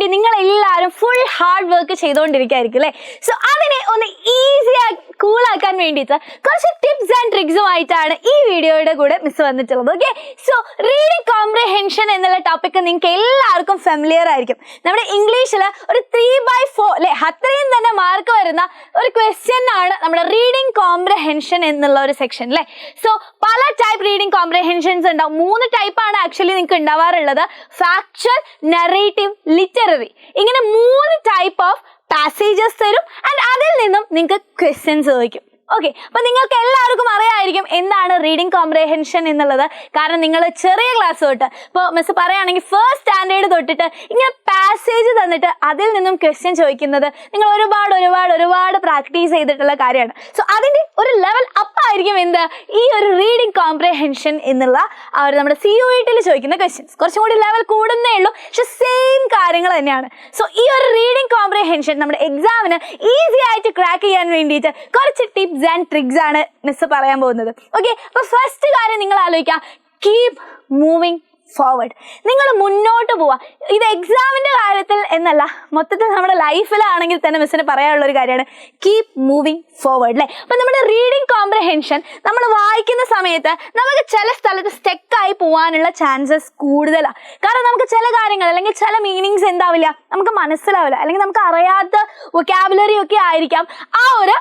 വേണ്ടി നിങ്ങൾ എല്ലാവരും ഫുൾ ഹാർഡ് വർക്ക് ചെയ്തുകൊണ്ടിരിക്കുകയായിരിക്കും അല്ലേ? സോ അതിനെ ഒന്ന് ഈസിയായി കൂളാക്കാൻ വേണ്ടിയിട്ട് കുറച്ച് ടിപ്സ് ആൻഡ് ട്രിക്സുമായിട്ടാണ് ഈ വീഡിയോയുടെ കൂടെ മിസ് വന്നിട്ടുള്ളത്. ഓക്കെ, സോ റീഡിംഗ് കോംപ്രിഹെൻഷൻ എന്നുള്ള ടോപ്പിക് നിങ്ങൾക്ക് എല്ലാവർക്കും ഫെമിലിയർ ആയിരിക്കും. നമ്മുടെ ഇംഗ്ലീഷിൽ ഒരു 3/4 അല്ലെ, അത്രയും തന്നെ മാർക്ക് വരുന്ന ഒരു ക്വസ്റ്റ്യൻ ആണ് നമ്മുടെ റീഡിംഗ് കോംപ്രിഹെൻഷൻ എന്നുള്ള ഒരു സെക്ഷൻ അല്ലേ. സോ പല ടൈപ്പ് റീഡിംഗ് കോംപ്രിഹെൻഷൻസ് ഉണ്ടാവും. 3 ടൈപ്പാണ് ആക്ച്വലി നിങ്ങൾക്ക് ഉണ്ടാവാറുള്ളത്: ഫാക്ച്വൽ, നറേറ്റീവ്, ലിറ്റററി. ഇങ്ങനെ 3 ടൈപ്പ് ഓഫ് പാസേജസ് തരും ആൻഡ് അതിൽ നിന്നും നിങ്ങൾക്ക് ക്വസ്റ്റ്യൻസ് ചോദിക്കും. ഓക്കെ, അപ്പൊ നിങ്ങൾക്ക് എല്ലാവർക്കും അറിയായിരിക്കും എന്താണ് റീഡിംഗ് കോംപ്രിഹെൻഷൻ എന്നുള്ളത്. കാരണം നിങ്ങൾ ചെറിയ ക്ലാസ് തൊട്ട്, ഇപ്പോൾ മിസ് പറയുകയാണെങ്കിൽ ഫസ്റ്റ് സ്റ്റാൻഡേർഡ് തൊട്ടിട്ട് ഇങ്ങനെ പാസേജ് തന്നിട്ട് അതിൽ നിന്നും ക്വസ്റ്റ്യൻ ചോദിക്കുന്നത് നിങ്ങൾ ഒരുപാട് പ്രാക്ടീസ് ചെയ്തിട്ടുള്ള കാര്യമാണ്. സോ അതിൻ്റെ ഒരു ലെവൽ അപ്പ് ആയിരിക്കും എന്ത്, ഈ ഒരു റീഡിംഗ് കോംപ്രിഹെൻഷൻ എന്നുള്ള അവർ നമ്മുടെ CUET ചോദിക്കുന്ന ക്വസ്റ്റ്യൻസ്. കുറച്ചും കൂടി ലെവൽ കൂടുന്നേ ഉള്ളൂ, പക്ഷെ സെയിം കാര്യങ്ങൾ തന്നെയാണ്. സോ ഈ ഒരു റീഡിംഗ് കോംപ്രിഹെൻഷൻ നമ്മുടെ എക്സാമിന് ഈസി ആയിട്ട് ക്രാക്ക് ചെയ്യാൻ വേണ്ടിയിട്ട് കുറച്ച് ടിപ്സ് ആൻഡ് ട്രിക്സ് ആണ് മിസ് പറയാൻ പോകുന്നത്. ഓക്കെ, അപ്പൊ ഫസ്റ്റ് കാര്യം നിങ്ങൾ ആലോചിക്കുക, കീപ് മൂവിങ് ഫോർവേഡ്. നിങ്ങൾ മുന്നോട്ട് പോവുക. ഇത് എക്സാമിന്റെ കാര്യത്തിൽ എന്നല്ല, മൊത്തത്തിൽ നമ്മുടെ ലൈഫിലാണെങ്കിൽ തന്നെ മിസ്സിന് പറയാനുള്ള ഒരു കാര്യമാണ് കീപ് മൂവിങ് ഫോർവേഡ് അല്ലേ. അപ്പൊ നമ്മുടെ റീഡിംഗ് കോംപ്രിഹെൻഷൻ നമ്മൾ വായിക്കുന്ന സമയത്ത് നമുക്ക് ചില സ്ഥലത്ത് സ്റ്റെക്കായി പോകാനുള്ള ചാൻസസ് കൂടുതലാണ്. കാരണം നമുക്ക് ചില കാര്യങ്ങൾ അല്ലെങ്കിൽ ചില മീനിങ്സ് എന്താവില്ല, നമുക്ക് മനസ്സിലാവില്ല, അല്ലെങ്കിൽ നമുക്ക് അറിയാത്ത വൊക്കാബുലറി ഒക്കെ ആയിരിക്കാം ആ ഒരു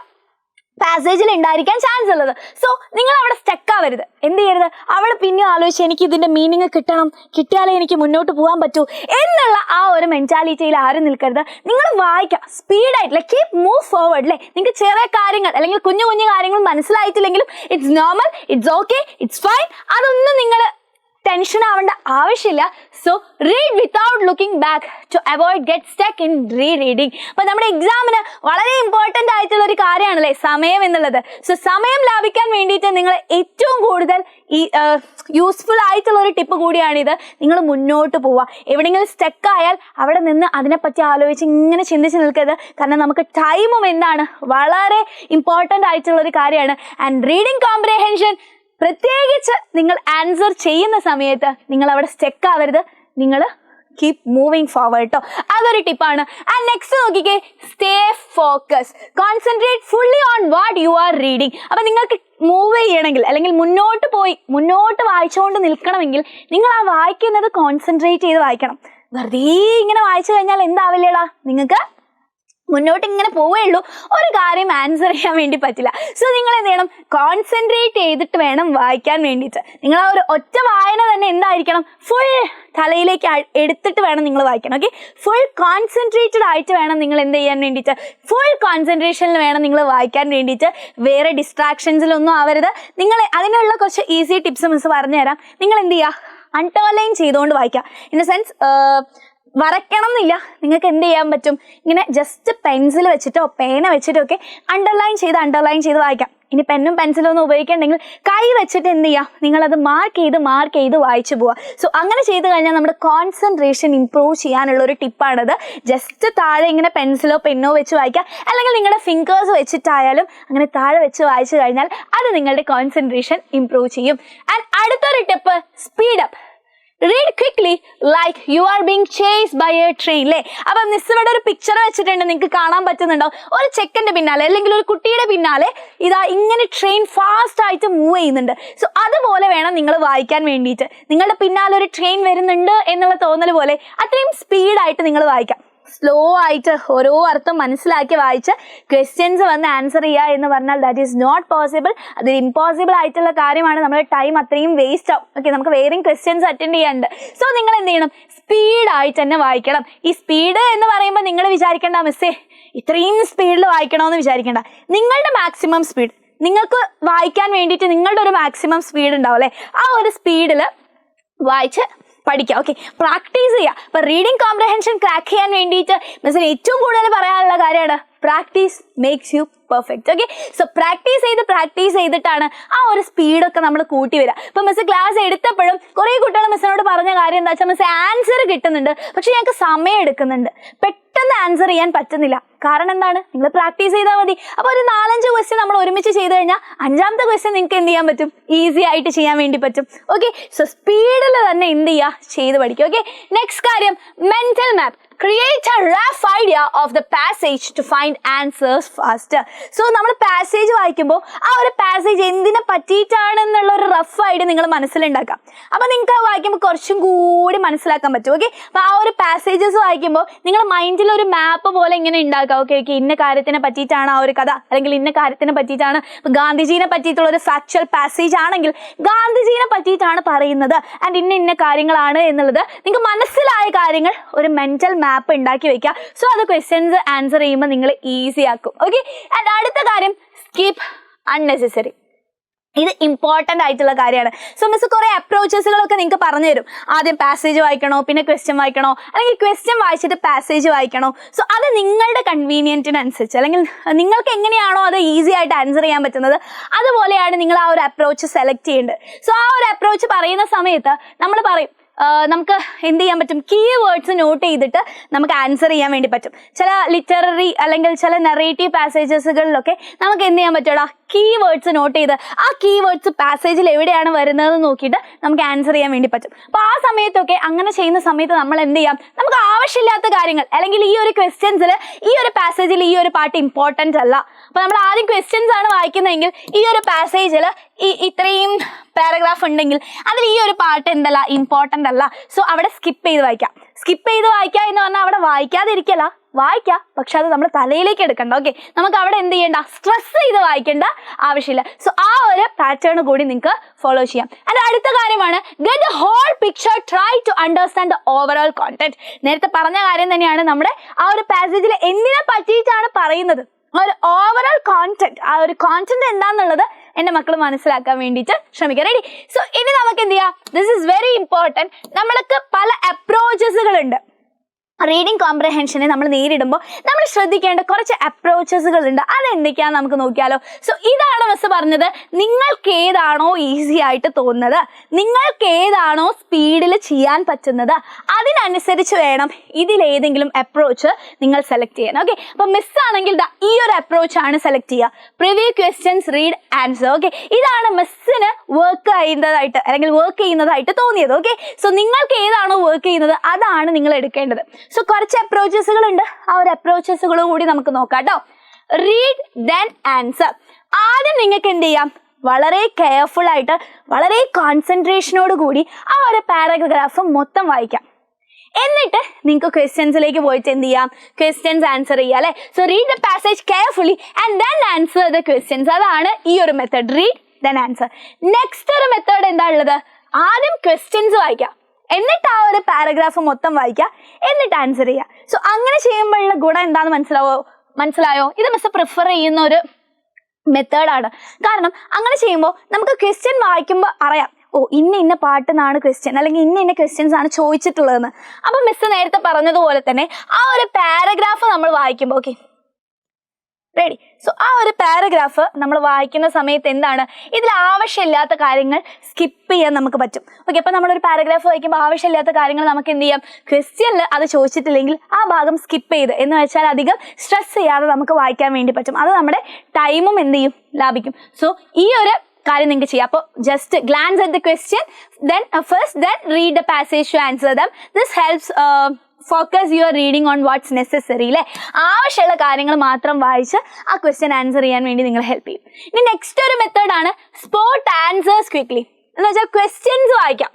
പാസേജിൽ ഉണ്ടായിരിക്കാൻ ചാൻസ് ഉള്ളത്. സോ നിങ്ങൾ അവിടെ സ്റ്റക്കാവരുത്. എന്ത് ചെയ്യരുത്, അവിടെ പിന്നെ ആലോചിച്ച് എനിക്ക് ഇതിന്റെ മീനിങ് കിട്ടിയാലേ എനിക്ക് മുന്നോട്ട് പോകാൻ പറ്റൂ എന്നുള്ള ആ ഒരു മെന്റാലിറ്റിയിൽ ആരും നിൽക്കരുത്. നിങ്ങൾ വായിക്കുക സ്പീഡായിട്ട്, കീപ് മൂവ് ഫോർവേഡ് അല്ലേ. നിങ്ങൾക്ക് ചെറിയ കാര്യങ്ങൾ അല്ലെങ്കിൽ കുഞ്ഞു കാര്യങ്ങൾ മനസ്സിലായിട്ടില്ലെങ്കിലും it's normal, it's okay, it's fine. അതൊന്നും നിങ്ങൾ ടെൻഷൻ ആവേണ്ട ആവശ്യമില്ല. So read without looking back to avoid get stuck in reading. അപ്പൊ നമ്മുടെ എക്സാമിന് വളരെ ഇമ്പോർട്ടൻ്റ് ആയിട്ടുള്ള ഒരു കാര്യമാണല്ലേ സമയം എന്നുള്ളത്. സോ സമയം ലാഭിക്കാൻ വേണ്ടിയിട്ട് നിങ്ങൾ ഏറ്റവും കൂടുതൽ ഈ യൂസ്ഫുൾ ആയിട്ടുള്ള ഒരു ടിപ്പ് കൂടിയാണിത്. നിങ്ങൾ മുന്നോട്ട് പോവുക. എവിടെയെങ്കിലും സ്റ്റക്ക് ആയാൽ അവിടെ നിന്ന് അതിനെപ്പറ്റി ആലോചിച്ച് ഇങ്ങനെ ചിന്തിച്ച് നിൽക്കരുത്. കാരണം നമുക്ക് ടൈമും എന്താണ് വളരെ ഇമ്പോർട്ടൻ്റ് ആയിട്ടുള്ള ഒരു കാര്യമാണ്. ആൻഡ് റീഡിംഗ് കോംപ്രിഹെൻഷൻ പ്രത്യേകിച്ച് നിങ്ങൾ ആൻസർ ചെയ്യുന്ന സമയത്ത് നിങ്ങൾ അവിടെ സ്റ്റെക്ക് ആവരുത്. നിങ്ങൾ കീപ് മൂവിങ് ഫോർവേഡ് കേട്ടോ, അതൊരു ടിപ്പാണ്. ആൻഡ് നെക്സ്റ്റ് നോക്കിക്കേ, stay focus, concentrate fully on what you are reading. അപ്പൊ നിങ്ങൾക്ക് മൂവ് ചെയ്യണമെങ്കിൽ അല്ലെങ്കിൽ മുന്നോട്ട് വായിച്ചുകൊണ്ട് നിൽക്കണമെങ്കിൽ നിങ്ങൾ ആ വായിക്കുന്നത് കോൺസെൻട്രേറ്റ് ചെയ്ത് വായിക്കണം. വെറുതെ ഇങ്ങനെ വായിച്ചു കഴിഞ്ഞാൽ എന്താവില്ലേടാ, നിങ്ങൾക്ക് മുന്നോട്ട് ഇങ്ങനെ പോവുകയുള്ളൂ, ഒരു കാര്യം ആൻസർ ചെയ്യാൻ വേണ്ടി പറ്റില്ല. സോ നിങ്ങൾ എന്ത് ചെയ്യണം, കോൺസെൻട്രേറ്റ് ചെയ്തിട്ട് വേണം വായിക്കാൻ വേണ്ടിയിട്ട്. നിങ്ങൾ ആ ഒരു ഒറ്റ വായന തന്നെ എന്തായിരിക്കണം, ഫുൾ തലയിലേക്ക് എടുത്തിട്ട് വേണം നിങ്ങൾ വായിക്കണം. ഓക്കെ, ഫുൾ കോൺസെൻട്രേറ്റഡ് ആയിട്ട് വേണം നിങ്ങൾ എന്ത് ചെയ്യാൻ വേണ്ടിയിട്ട്, ഫുൾ കോൺസെൻട്രേഷനിൽ വേണം നിങ്ങൾ വായിക്കാൻ വേണ്ടിയിട്ട്. വേറെ ഡിസ്ട്രാക്ഷൻസിലൊന്നും ആവരുത്. നിങ്ങൾ അതിനുള്ള കുറച്ച് ഈസി ടിപ്സ് മിസ് പറഞ്ഞു തരാം. നിങ്ങൾ എന്ത് ചെയ്യുക, അണ്ടർലൈൻ ചെയ്തുകൊണ്ട് വായിക്കുക. ഇൻ ദ സെൻസ് വരയ്ക്കണം എന്നില്ല, നിങ്ങൾക്ക് എന്ത് ചെയ്യാൻ പറ്റും, ഇങ്ങനെ ജസ്റ്റ് പെൻസിൽ വെച്ചിട്ടോ പേന വെച്ചിട്ടോ ഒക്കെ അണ്ടർലൈൻ ചെയ്ത് വായിക്കാം. ഇനി പെന്നും പെൻസിലും ഒന്നും ഉപയോഗിക്കണമെങ്കിൽ കൈ വെച്ചിട്ട് എന്ത് ചെയ്യാം, നിങ്ങളത് മാർക്ക് ചെയ്ത് വായിച്ചു പോവുക. സോ അങ്ങനെ ചെയ്ത് കഴിഞ്ഞാൽ നമ്മുടെ കോൺസെൻട്രേഷൻ ഇംപ്രൂവ് ചെയ്യാനുള്ള ഒരു ടിപ്പാണത്. ജസ്റ്റ് താഴെ ഇങ്ങനെ പെൻസിലോ പെന്നോ വെച്ച് വായിക്കുക, അല്ലെങ്കിൽ നിങ്ങളുടെ ഫിംഗേഴ്സ് വെച്ചിട്ടായാലും അങ്ങനെ താഴെ വെച്ച് വായിച്ചു കഴിഞ്ഞാൽ അത് നിങ്ങളുടെ കോൺസെൻട്രേഷൻ ഇംപ്രൂവ് ചെയ്യും. ആൻഡ് അടുത്തൊരു tip, speed up. Read quickly like you are being chased by a train അല്ലേ. അപ്പൊ മിസ് ഇവിടെ ഒരു പിക്ചർ വെച്ചിട്ടുണ്ട്, നിങ്ങൾക്ക് കാണാൻ പറ്റുന്നുണ്ടോ, ഒരു ചെക്കൻ്റെ പിന്നാലെ അല്ലെങ്കിൽ ഒരു കുട്ടിയുടെ പിന്നാലെ ഇതാ ഇങ്ങനെ ട്രെയിൻ ഫാസ്റ്റ് ആയിട്ട് മൂവ് ചെയ്യുന്നുണ്ട്. സോ അതുപോലെ വേണം നിങ്ങൾ വായിക്കാൻ വേണ്ടിയിട്ട്. നിങ്ങളുടെ പിന്നാലെ ഒരു ട്രെയിൻ വരുന്നുണ്ട് എന്നുള്ള തോന്നൽ പോലെ അത്രയും സ്പീഡായിട്ട് നിങ്ങൾ വായിക്കാം. സ്ലോ ആയിട്ട് ഓരോ അർത്ഥം മനസ്സിലാക്കി വായിച്ച് ക്വസ്റ്റ്യൻസ് വന്ന് ആൻസർ ചെയ്യുക എന്ന് പറഞ്ഞാൽ ദാറ്റ് ഈസ് നോട്ട് പോസിബിൾ. അത് ഇമ്പോസിബിൾ ആയിട്ടുള്ള കാര്യമാണ്. നമ്മുടെ ടൈം അത്രയും വേസ്റ്റ് ആവും. ഓക്കെ, നമുക്ക് വേറെയും ക്വസ്റ്റ്യൻസ് അറ്റൻഡ് ചെയ്യാനുണ്ട്. സോ നിങ്ങൾ എന്ത് ചെയ്യണം, സ്പീഡായിട്ട് തന്നെ വായിക്കണം. ഈ സ്പീഡ് എന്ന് പറയുമ്പോൾ നിങ്ങൾ വിചാരിക്കേണ്ട മിസ്സേ ഇത്രയും സ്പീഡിൽ വായിക്കണമെന്ന് വിചാരിക്കേണ്ട. നിങ്ങളുടെ മാക്സിമം സ്പീഡ്, നിങ്ങൾക്ക് വായിക്കാൻ വേണ്ടിയിട്ട് നിങ്ങളുടെ ഒരു മാക്സിമം സ്പീഡ് ഉണ്ടാവും അല്ലേ, ആ ഒരു സ്പീഡിൽ വായിച്ച് പഠിക്കുക. ഓക്കെ, പ്രാക്ടീസ് ചെയ്യുക. അപ്പൊ റീഡിംഗ് കോംപ്രിഹെൻഷൻ ക്രാക്ക് ചെയ്യാൻ വേണ്ടിയിട്ട് മിസ്സിന് ഏറ്റവും കൂടുതൽ പറയാനുള്ള കാര്യമാണ് practice makes you perfect. Okay, so practice ചെയ്തിട്ടാണ് ആ ഒരു സ്പീഡൊക്കെ നമ്മൾ കൂട്ടി വരിക. ഇപ്പൊ മിസ് ക്ലാസ് എടുത്തപ്പോഴും കുറേ കുട്ടികൾ മിസ്സിനോട് പറഞ്ഞ കാര്യം എന്താ വെച്ചാൽ, മിസ് ആൻസർ കിട്ടുന്നുണ്ട്, പക്ഷെ ഞങ്ങൾക്ക് സമയം എടുക്കുന്നുണ്ട്, പെട്ടെന്ന് ആൻസർ ചെയ്യാൻ പറ്റുന്നില്ല. കാരണം എന്താണ്, നിങ്ങൾ പ്രാക്ടീസ് ചെയ്താൽ മതി. അപ്പോൾ ഒരു 4-5 ക്വസ്റ്റ്യൻ നമ്മൾ ഒരുമിച്ച് ചെയ്ത് കഴിഞ്ഞാൽ 5ാമത്തെ ക്വസ്റ്റ്യൻ നിങ്ങൾക്ക് എന്ത് ചെയ്യാൻ പറ്റും, ഈസി ആയിട്ട് ചെയ്യാൻ വേണ്ടി പറ്റും. ഓക്കെ, സോ സ്പീഡിൽ തന്നെ എന്ത് ചെയ്യുക, ചെയ്ത് പഠിക്കുക. ഓക്കെ, നെക്സ്റ്റ് കാര്യം mental map. create a rough idea of the passage to find answers faster. So നമ്മൾ പാസേജ് വായിക്കുമ്പോൾ ആ ഒരു പാസേജ് എന്തിനെ പറ്റിയിട്ടാണെന്നുള്ള ഒരു റഫ് ഐഡിയ നിങ്ങൾ മനസ്സിലുണ്ടാക്കാം. അപ്പോൾ നിങ്ങൾക്ക് വായിക്കുമ്പോൾ കുറച്ചും കൂടി മനസ്സിലാക്കാൻ പറ്റും. ഓക്കെ, അപ്പോൾ ആ ഒരു പാസേജസ് വായിക്കുമ്പോൾ നിങ്ങളുടെ മൈൻഡിൽ ഒരു മാപ്പ് പോലെ ഇങ്ങനെ ഉണ്ടാക്കാം. ഓക്കെ ഓക്കെ, ഇന്ന കാര്യത്തിനെ പറ്റിയിട്ടാണ് ആ ഒരു കഥ, അല്ലെങ്കിൽ ഇന്ന കാര്യത്തിനെ പറ്റിയിട്ടാണ്. ഇപ്പോൾ ഗാന്ധിജീനെ പറ്റിയിട്ടുള്ള ഒരു ഫാക്ച്വൽ പാസേജ് ആണെങ്കിൽ ഗാന്ധിജീനെ പറ്റിയിട്ടാണ് പറയുന്നത് ആൻഡ് ഇന്ന കാര്യങ്ങളാണ് എന്നുള്ളത് നിങ്ങൾക്ക് മനസ്സിലായ കാര്യങ്ങൾ ഒരു മെന്റൽ മാപ്പ് ഉണ്ടാക്കി വെക്കുക. സോ അത് ക്വസ്റ്റ്യൻസ് ആൻസർ ചെയ്യുമ്പോൾ നിങ്ങൾ ഈസി ആക്കും. ഓക്കെ, ആൻഡ് അടുത്ത കാര്യം സ്കിപ്പ് അൺനെസസറി. ഇത് ഇമ്പോർട്ടൻ്റ് ആയിട്ടുള്ള കാര്യമാണ്. സോ മിസ് കുറേ അപ്രോച്ചസുകളൊക്കെ നിങ്ങൾക്ക് പറഞ്ഞു തരും. ആദ്യം പാസേജ് വായിക്കണോ, പിന്നെ ക്വസ്റ്റ്യൻ വായിക്കണോ, അല്ലെങ്കിൽ ക്വസ്റ്റ്യൻ വായിച്ചിട്ട് പാസേജ് വായിക്കണോ. സോ അത് നിങ്ങളുടെ കൺവീനിയൻറ്റിനനുസരിച്ച്, അല്ലെങ്കിൽ നിങ്ങൾക്ക് എങ്ങനെയാണോ അത് ഈസി ആയിട്ട് ആൻസർ ചെയ്യാൻ പറ്റുന്നത് അതുപോലെയാണ് നിങ്ങൾ ആ ഒരു അപ്രോച്ച് സെലക്ട് ചെയ്യേണ്ടത്. സോ ആ ഒരു അപ്രോച്ച് പറയുന്ന സമയത്ത് നമ്മൾ പറയും നമുക്ക് എന്ത് ചെയ്യാൻ പറ്റും, കീവേഡ്സ് നോട്ട് ചെയ്തിട്ട് നമുക്ക് ആൻസർ ചെയ്യാൻ വേണ്ടി പറ്റും. ചില ലിറ്റററി അല്ലെങ്കിൽ ചില നെറേറ്റീവ് പാസേജസുകളിലൊക്കെ നമുക്ക് എന്ത് ചെയ്യാൻ പറ്റുമോ, കീവേഡ്സ് നോട്ട് ചെയ്ത് ആ കീവേഡ്സ് പാസേജിൽ എവിടെയാണ് വരുന്നതെന്ന് നോക്കിയിട്ട് നമുക്ക് ആൻസർ ചെയ്യാൻ വേണ്ടി പറ്റും. അപ്പോൾ ആ സമയത്തൊക്കെ അങ്ങനെ ചെയ്യുന്ന സമയത്ത് നമ്മൾ എന്ത് ചെയ്യാം, നമുക്ക് ആവശ്യമില്ലാത്ത കാര്യങ്ങൾ, അല്ലെങ്കിൽ ഈ ഒരു ക്വസ്റ്റ്യൻസിൽ ഈ ഒരു പാസേജിൽ ഈ ഒരു പാർട്ട് ഇമ്പോർട്ടൻ്റ് അല്ല. അപ്പോൾ നമ്മൾ ആദ്യം ക്വസ്റ്റ്യൻസ് ആണ് വായിക്കുന്നതെങ്കിൽ ഈ ഒരു പാസേജിൽ ഇത്രയും പാരഗ്രാഫ് ഉണ്ടെങ്കിൽ അതിൽ ഈ ഒരു പാർട്ട് എന്തല്ല, ഇമ്പോർട്ടൻ്റ് അല്ല. സോ അവിടെ സ്കിപ്പ് ചെയ്ത് വായിക്കാം. സ്കിപ്പ് ചെയ്ത് വായിക്കുക എന്ന് പറഞ്ഞാൽ അവിടെ വായിക്കാതിരിക്കല, വായിക്കാം, പക്ഷെ അത് നമ്മൾ തലയിലേക്ക് എടുക്കണ്ട. ഓക്കെ, നമുക്ക് അവിടെ എന്ത് ചെയ്യണ്ട, സ്ട്രെസ് ചെയ്ത് വായിക്കേണ്ട ആവശ്യമില്ല. സോ ആ ഒരു പാറ്റേൺ കൂടി നിങ്ങൾക്ക് ഫോളോ ചെയ്യാം. അത് അടുത്ത കാര്യമാണ് get the whole picture, try to understand the overall content. നേരത്തെ പറഞ്ഞ കാര്യം തന്നെയാണ്, നമ്മുടെ ആ ഒരു പാസേജിൽ എന്തിനെ പറ്റിയിട്ടാണ് പറയുന്നത്, ആ ഒരു ഓവറോൾ കോണ്ടന്റ്, ആ ഒരു കോണ്ടന്റ് എന്താണെന്നുള്ളത് എൻ്റെ മക്കൾ മനസ്സിലാക്കാൻ വേണ്ടിയിട്ട് ശ്രമിക്കുക. റെഡി? സോ ഇനി നമുക്ക് എന്ത് ചെയ്യാം, ദിസ് ഈസ് വെരി ഇമ്പോർട്ടൻറ്റ്. നമ്മൾക്ക് പല അപ്രോച്ചസുകളുണ്ട്. റീഡിങ് കോംപ്രഹെൻഷനെ നമ്മൾ നേരിടുമ്പോൾ നമ്മൾ ശ്രദ്ധിക്കേണ്ട കുറച്ച് അപ്രോച്ചസുകളുണ്ട്. അതെന്തൊക്കെയാണെന്ന് നമുക്ക് നോക്കിയാലോ. സോ ഇതാണ് മിസ് പറഞ്ഞത്, നിങ്ങൾക്ക് ഏതാണോ ഈസി ആയിട്ട് തോന്നുന്നത്, നിങ്ങൾക്ക് ഏതാണോ സ്പീഡിൽ ചെയ്യാൻ പറ്റുന്നത്, അതിനനുസരിച്ച് വേണം ഇതിലേതെങ്കിലും അപ്രോച്ച് നിങ്ങൾ സെലക്ട് ചെയ്യാൻ. ഓക്കെ, അപ്പോൾ മിസ്സാണെങ്കിൽ ഈ ഒരു അപ്രോച്ചാണ് സെലക്ട് ചെയ്യുക. Preview questions, read answer. Okay, ഇതാണ് മിസ്സിന് വർക്ക് ചെയ്യുന്നതായിട്ട് അല്ലെങ്കിൽ വർക്ക് ചെയ്യുന്നതായിട്ട് തോന്നിയത്. ഓക്കെ, സോ നിങ്ങൾക്ക് ഏതാണോ വർക്ക് ചെയ്യുന്നത് അതാണ് നിങ്ങൾ എടുക്കേണ്ടത്. സോ കുറച്ച് അപ്രോച്ചസുകളുണ്ട്, ആ ഒരു അപ്രോച്ചസുകളും കൂടി നമുക്ക് നോക്കാം കേട്ടോ. Read then answer. ആദ്യം നിങ്ങൾക്ക് എന്ത് ചെയ്യാം, വളരെ കെയർഫുൾ ആയിട്ട് വളരെ കോൺസെൻട്രേഷനോട് കൂടി ആ ഒരു പാരഗ്രാഫ് മൊത്തം വായിക്കാം. എന്നിട്ട് നിങ്ങൾക്ക് ക്വസ്റ്റ്യൻസിലേക്ക് പോയിട്ട് എന്ത് ചെയ്യാം, ക്വസ്റ്റ്യൻസ് ആൻസർ ചെയ്യാം അല്ലേ. So read the passage carefully and then answer the questions. അതാണ് ഈ ഒരു method, read then answer. Next ഒരു മെത്തേഡ് എന്താ ഉള്ളത്, ആദ്യം ക്വസ്റ്റ്യൻസ് വായിക്കാം, എന്നിട്ട് ആ ഒരു പാരഗ്രാഫ് മൊത്തം വായിക്കുക, എന്നിട്ട് ആൻസർ ചെയ്യുക. സോ അങ്ങനെ ചെയ്യുമ്പോഴുള്ള ഗുണം എന്താണെന്ന് മനസ്സിലായോ? ഇത് മിസ് പ്രിഫർ ചെയ്യുന്ന ഒരു മെത്തേഡാണ്. കാരണം അങ്ങനെ ചെയ്യുമ്പോൾ നമുക്ക് ക്വസ്റ്റ്യൻ വായിക്കുമ്പോൾ അറിയാം, ഓ ഇന്ന പാട്ടിനാണ് ക്വസ്റ്റ്യൻ, അല്ലെങ്കിൽ ഇന്ന ക്വസ്റ്റ്യൻസ് ആണ് ചോദിച്ചിട്ടുള്ളതെന്ന്. അപ്പം മിസ് നേരത്തെ പറഞ്ഞതുപോലെ തന്നെ ആ ഒരു പാരഗ്രാഫ് നമ്മൾ വായിക്കുമ്പോൾ, ഓക്കെ റെഡി. സോ ആ ഒരു പാരഗ്രാഫ് നമ്മൾ വായിക്കുന്ന സമയത്ത് എന്താണ്, ഇതിൽ ആവശ്യമില്ലാത്ത കാര്യങ്ങൾ സ്കിപ്പ് ചെയ്യാൻ നമുക്ക് പറ്റും. ഓക്കെ, അപ്പോൾ നമ്മളൊരു പാരഗ്രാഫ് വായിക്കുമ്പോൾ ആവശ്യമില്ലാത്ത കാര്യങ്ങൾ നമുക്ക് എന്ത് ചെയ്യാം, ക്വസ്റ്റ്യനിൽ അത് ചോദിച്ചിട്ടില്ലെങ്കിൽ ആ ഭാഗം സ്കിപ്പ് ചെയ്ത്, എന്ന് വെച്ചാൽ അധികം സ്ട്രെസ് ചെയ്യാതെ നമുക്ക് വായിക്കാൻ വേണ്ടി പറ്റും. അത് നമ്മുടെ ടൈമും എന്ത് ചെയ്യും, ലാഭിക്കും. സോ ഈ ഒരു കാര്യം നിങ്ങൾക്ക് ചെയ്യാം. അപ്പോൾ just glance at the question, then read the passage to answer them. This helps focus your reading on what's necessary അല്ലേ. ആവശ്യമുള്ള കാര്യങ്ങൾ മാത്രം വായിച്ച് ആ ക്വസ്റ്റ്യൻ ആൻസർ ചെയ്യാൻ വേണ്ടി നിങ്ങൾ ഹെൽപ്പ് ചെയ്യും. ഇനി നെക്സ്റ്റ് ഒരു മെത്തേഡാണ് സ്പോട്ട് ആൻസേഴ്സ് ക്വിക്ക്ലി. എന്ന് വെച്ചാൽ ക്വസ്റ്റ്യൻസ് വായിക്കാം,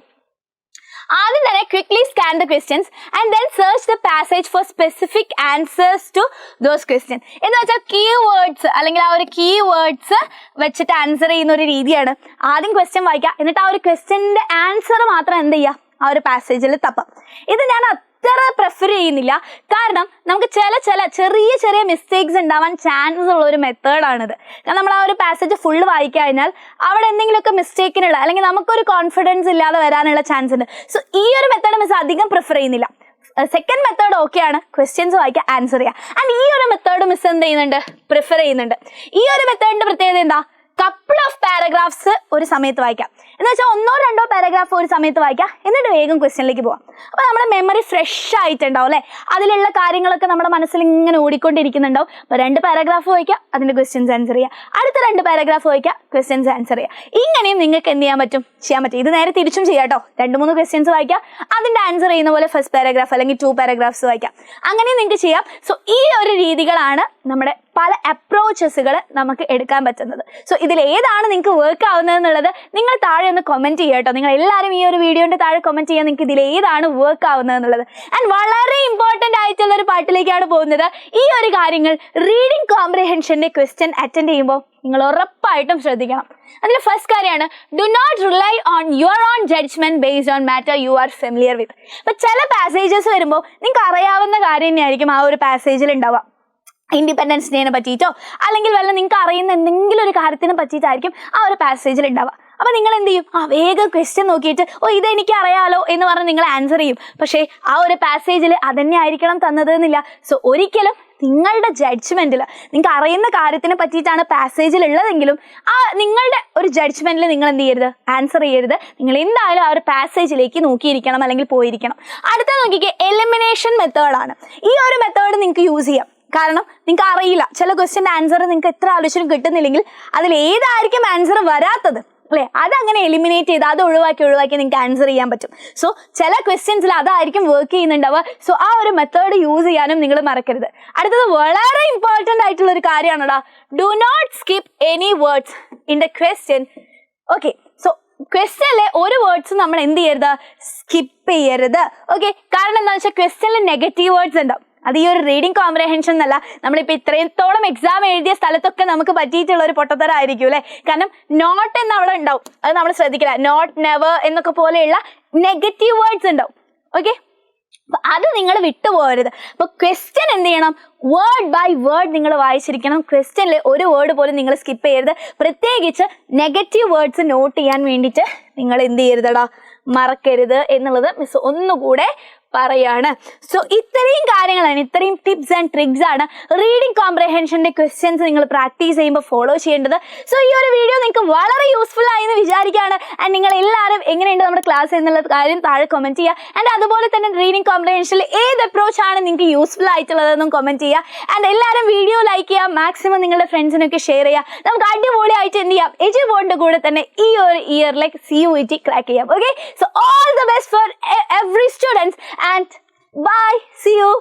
ആദ്യം തന്നെ quickly scan the questions and then search the passage for specific answers to those question. എന്ന് വെച്ചാൽ കീവേഡ്സ് അല്ലെങ്കിൽ ആ ഒരു കീവേഡ്സ് വെച്ചിട്ട് ആൻസർ ചെയ്യുന്ന ഒരു രീതിയാണ്. ആദ്യം ക്വസ്റ്റ്യൻ വായിക്കുക, എന്നിട്ട് ആ ഒരു ക്വസ്റ്റ്യൻ്റെ ആൻസർ മാത്രം എന്ത് ചെയ്യുക, ആ ഒരു പാസേജിൽ തപ്പാം. ഇത് ഞാൻ അത്ര പ്രിഫർ ചെയ്യുന്നില്ല, കാരണം നമുക്ക് ചെറിയ മിസ്റ്റേക്സ് ഉണ്ടാവാൻ ചാൻസ് ഉള്ള ഒരു മെത്തേഡാണിത്. കാരണം നമ്മൾ ആ ഒരു പാസേജ് ഫുള്ള് വായിച്ചു കഴിഞ്ഞാൽ അവിടെ എന്തെങ്കിലുമൊക്കെ മിസ്റ്റേക്കിനുള്ള അല്ലെങ്കിൽ നമുക്കൊരു കോൺഫിഡൻസ് ഇല്ലാതെ വരാനുള്ള ചാൻസ് ഉണ്ട്. സോ ഈ ഒരു മെത്തേഡ് മിസ് അധികം പ്രിഫർ ചെയ്യുന്നില്ല. സെക്കൻഡ് മെത്തേഡ് ഓക്കെയാണ്, ക്വസ്റ്റ്യൻസ് വായിക്കുക, ആൻസർ ചെയ്യുക. ആൻഡ് ഈ ഒരു മെത്തേഡ് മിസ് എന്ത് ചെയ്യുന്നുണ്ട്, പ്രിഫർ ചെയ്യുന്നുണ്ട്. ഈ ഒരു മെത്തേഡിന്റെ പ്രത്യേകത എന്താ, കപ്പിൾ ഓഫ് പാരഗ്രാഫ്സ് ഒരു സമയത്ത് വായിക്കാം. എന്ന് വെച്ചാൽ 1-2 പാരഗ്രാഫ് ഒരു സമയത്ത് വായിക്കാം, എന്നിട്ട് വേഗം ക്വസ്റ്റ്യനിലേക്ക് പോവാം. അപ്പോൾ നമ്മുടെ മെമ്മറി ഫ്രഷ് ആയിട്ടുണ്ടാവും അല്ലേ, അതിലുള്ള കാര്യങ്ങളൊക്കെ നമ്മുടെ മനസ്സിൽ ഇങ്ങനെ ഓടിക്കൊണ്ടിരിക്കുന്നുണ്ടാവും. അപ്പോൾ 2 പാരഗ്രാഫ് വായിക്കുക, അതിൻ്റെ ക്വസ്റ്റ്യൻസ് ആൻസർ ചെയ്യുക, അടുത്ത 2 പാരഗ്രാഫ് വായിക്കുക, ക്വസ്റ്റ്യൻസ് ആൻസർ ചെയ്യുക. ഇങ്ങനെയും നിങ്ങൾക്ക് എന്ത് ചെയ്യാൻ പറ്റും? ഇത് നേരെ തിരിച്ചും ചെയ്യാം കേട്ടോ. 2-3 ക്വസ്റ്റ്യൻസ് വായിക്കുക, അതിൻ്റെ ആൻസർ ചെയ്യുന്ന പോലെ ഫസ്റ്റ് പാരഗ്രാഫ് അല്ലെങ്കിൽ 2 പാരഗ്രാഫ്സ് വായിക്കാം, അങ്ങനെയും നിങ്ങൾക്ക് ചെയ്യാം. സോ ഈ ഒരു രീതികളാണ് നമ്മുടെ പല അപ്രോച്ചസുകൾ നമുക്ക് എടുക്കാൻ പറ്റുന്നത്. സോ ഇതിൽ ഏതാണ് നിങ്ങൾക്ക് വർക്ക് ആവുന്നത് എന്നുള്ളത് നിങ്ങൾ താഴെ ഒന്ന് കമൻറ്റ് ചെയ്യുക കേട്ടോ. നിങ്ങൾ എല്ലാവരും ഈ ഒരു വീഡിയോൻ്റെ താഴെ കമൻറ്റ് ചെയ്യുക നിങ്ങൾക്ക് ഇതിൽ ഏതാണ് വർക്ക് ആവുന്നത് എന്നുള്ളത്. ആൻഡ് വളരെ ഇമ്പോർട്ടൻ്റ് ആയിട്ടുള്ള ഒരു പാർട്ടിലേക്കാണ് പോകുന്നത്. ഈ ഒരു കാര്യങ്ങൾ റീഡിംഗ് കോംപ്രിഹെൻഷൻ്റെ ക്വസ്റ്റ്യൻ അറ്റൻഡ് ചെയ്യുമ്പോൾ നിങ്ങൾ ഉറപ്പായിട്ടും ശ്രദ്ധിക്കണം. അതിൽ ഫസ്റ്റ് കാര്യമാണ്, do not rely on your own judgement based on matter you are familiar with. അപ്പം ചില പാസേജസ് വരുമ്പോൾ നിങ്ങൾക്ക് അറിയാവുന്ന കാര്യം തന്നെയായിരിക്കും ആ ഒരു പാസേജിൽ ഉണ്ടാവുക. ഇൻഡിപെൻഡൻസ് ഡേനെ പറ്റിയിട്ടോ അല്ലെങ്കിൽ വല്ല നിങ്ങൾക്ക് അറിയുന്ന എന്തെങ്കിലും ഒരു കാര്യത്തിനെ പറ്റിയിട്ടായിരിക്കും ആ ഒരു പാസേജിൽ ഉണ്ടാവുക. അപ്പോൾ നിങ്ങൾ എന്ത് ചെയ്യും? വേഗം ക്വസ്റ്റ്യൻ നോക്കിയിട്ട് ഇതെനിക്ക് അറിയാലോ എന്ന് പറഞ്ഞ് നിങ്ങൾ ആൻസർ ചെയ്യും. പക്ഷേ ആ ഒരു പാസേജിൽ അതന്നെ ആയിരിക്കണം തന്നത് എന്നില്ല. സോ ഒരിക്കലും നിങ്ങളുടെ ജഡ്ജ്മെൻറ്റിൽ നിങ്ങൾക്ക് അറിയുന്ന കാര്യത്തിനെ പറ്റിയിട്ടാണ് പാസേജിൽ ഉള്ളതെങ്കിലും നിങ്ങളുടെ ഒരു ജഡ്ജ്മെൻറ്റിൽ നിങ്ങൾ എന്ത് ചെയ്യരുത്? ആൻസർ ചെയ്യരുത്. നിങ്ങൾ എന്തായാലും ആ ഒരു പാസേജിലേക്ക് നോക്കിയിരിക്കണം അല്ലെങ്കിൽ പോയിരിക്കണം. അടുത്ത നോക്കിക്കേ, എലിമിനേഷൻ മെത്തേഡാണ്. ഈ ഒരു മെത്തേഡ് നിങ്ങൾക്ക് യൂസ് ചെയ്യാം. കാരണം നിങ്ങൾക്ക് അറിയില്ല, ചില ക്വസ്റ്റ്യൻ്റെ ആൻസർ നിങ്ങൾക്ക് എത്ര ആലോചന കിട്ടുന്നില്ലെങ്കിൽ അതിൽ ഏതായിരിക്കും ആൻസർ വരാത്തത് അല്ലേ, അതങ്ങനെ എലിമിനേറ്റ് ചെയ്ത് അത് ഒഴിവാക്കി നിങ്ങൾക്ക് ആൻസർ ചെയ്യാൻ പറ്റും. സോ ചില ക്വസ്റ്റ്യൻസിൽ അതായിരിക്കും വർക്ക് ചെയ്യുന്നുണ്ടാവുക. സോ ആ ഒരു മെത്തേഡ് യൂസ് ചെയ്യാനും നിങ്ങൾ മറക്കരുത്. അടുത്തത് വളരെ ഇമ്പോർട്ടൻ്റ് ആയിട്ടുള്ള ഒരു കാര്യമാണോടാ, do not skip any words in the question. Okay, so ക്വസ്റ്റ്യനിലെ ഒരു വേർഡ്സും നമ്മൾ എന്ത് ചെയ്യരുത്? സ്കിപ്പ് ചെയ്യരുത്. ഓക്കെ, കാരണം എന്താണെന്ന് വെച്ചാൽ ക്വസ്റ്റ്യനിൽ നെഗറ്റീവ് വേർഡ്സ് ഉണ്ടാവും. അത് ഈ ഒരു റീഡിംഗ് കോംപ്രിഹെൻഷൻ എന്നല്ല, നമ്മളിപ്പോൾ ഇത്രത്തോളം എക്സാം എഴുതിയ സ്ഥലത്തൊക്കെ നമുക്ക് പറ്റിയിട്ടുള്ള ഒരു പൊട്ടത്തരായിരിക്കും അല്ലേ. കാരണം നോട്ട് എന്ന് അവിടെ ഉണ്ടാവും, അത് നമ്മൾ ശ്രദ്ധിക്കില്ല. നോട്ട്, നെവർ എന്നൊക്കെ പോലെയുള്ള നെഗറ്റീവ് വേർഡ്സ് ഉണ്ടാവും. ഓക്കെ, അപ്പം അത് നിങ്ങൾ വിട്ടുപോകരുത്. അപ്പോൾ ക്വസ്റ്റ്യൻ എന്ത് ചെയ്യണം? വേർഡ് ബൈ വേർഡ് നിങ്ങൾ വായിച്ചിരിക്കണം. ക്വസ്റ്റ്യനിൽ ഒരു വേർഡ് പോലും നിങ്ങൾ സ്കിപ്പ് ചെയ്യരുത്. പ്രത്യേകിച്ച് നെഗറ്റീവ് വേർഡ്സ് നോട്ട് ചെയ്യാൻ വേണ്ടിയിട്ട് നിങ്ങൾ എന്ത് ചെയ്യരുതടാ? മറക്കരുത് എന്നുള്ളത് മിസ് ഒന്നുകൂടെ പറയാണ്. സോ ഇത്രയും കാര്യങ്ങളാണ്, ഇത്രയും ടിപ്സ് ആൻഡ് ട്രിക്സ് ആണ് റീഡിംഗ് കോംപ്രിഹെൻഷൻ്റെ ക്വസ്റ്റ്യൻസ് നിങ്ങൾ പ്രാക്ടീസ് ചെയ്യുമ്പോൾ ഫോളോ ചെയ്യേണ്ടത്. സോ ഈ ഒരു വീഡിയോ നിങ്ങൾക്ക് വളരെ യൂസ്ഫുൾ ആയി എന്ന് വിചാരിക്കുകയാണ്. ആൻഡ് നിങ്ങൾ എല്ലാവരും എങ്ങനെയുണ്ട് നമ്മുടെ ക്ലാസ് എന്നുള്ള കാര്യം താഴെ കമൻറ്റ് ചെയ്യുക. ആൻഡ് അതുപോലെ തന്നെ റീഡിംഗ് കോംപ്രിഹെൻഷനിൽ ഏത് അപ്രോച്ചാണ് നിങ്ങൾക്ക് യൂസ്ഫുൾ ആയിട്ടുള്ളതെന്നും കമൻറ്റ് ചെയ്യുക. ആൻഡ് എല്ലാവരും വീഡിയോ ലൈക്ക് ചെയ്യുക, മാക്സിമം നിങ്ങളുടെ ഫ്രണ്ട്സിനൊക്കെ ഷെയർ ചെയ്യുക. നമുക്ക് അടിപൊളിയായിട്ട് എന്ത് ചെയ്യാം? എജുബോണിൻ്റെ കൂടെ തന്നെ ഈ ഒരു ഇയറിലേക്ക് CUET ക്രാക്ക് ചെയ്യാം. Okay, so all the best for every students and bye, see you.